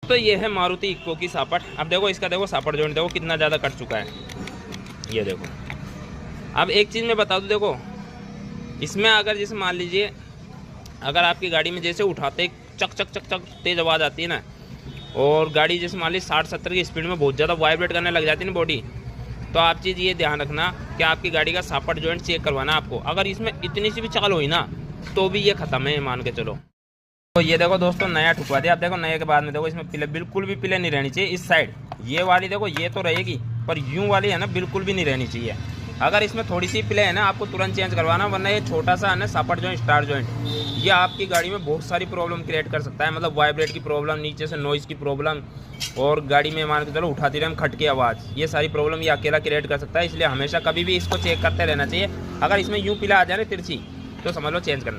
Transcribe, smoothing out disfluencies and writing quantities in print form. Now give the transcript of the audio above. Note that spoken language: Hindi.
तो ये है मारुति इक्को की सापट। अब देखो इसका, देखो सापट जॉइंट देखो कितना ज़्यादा कट चुका है, ये देखो। अब एक चीज़ मैं बता दूँ, देखो इसमें अगर जैसे मान लीजिए अगर आपकी गाड़ी में जैसे उठाते चक चक चक चक तेज़ आवाज़ आती है ना, और गाड़ी जैसे मान लीजिए 60-70 की स्पीड में बहुत ज़्यादा वाइब्रेट करने लग जाती है ना बॉडी, तो आप चीज़ ये ध्यान रखना कि आपकी गाड़ी का सापट जॉइंट चेक करवाना आपको। अगर इसमें इतनी सी भी चाल हुई ना तो भी ये ख़त्म है, मान के चलो। तो ये देखो दोस्तों नया ठुकवा दिया। आप देखो नए के बाद में देखो इसमें पिले बिल्कुल भी पिले नहीं रहनी चाहिए इस साइड। ये वाली देखो ये तो रहेगी, पर यूं वाली है ना बिल्कुल भी नहीं रहनी चाहिए। अगर इसमें थोड़ी सी पिले है ना आपको तुरंत चेंज करवाना, वरना ये छोटा सा है ना सापट जॉइंट स्टार जॉइंट ये आपकी गाड़ी में बहुत सारी प्रॉब्लम क्रिएट कर सकता है। मतलब वाइब्रेट की प्रॉब्लम, नीचे से नॉइज़ की प्रॉब्लम, और गाड़ी में मान के चलो उठाती रहे हम खट की आवाज़, ये सारी प्रॉब्लम ये अकेला क्रिएट कर सकता है। इसलिए हमेशा कभी भी इसको चेक करते रहना चाहिए। अगर इसमें यूँ पिला आ जाए ना तिरछी तो समझ लो चेंज करना है।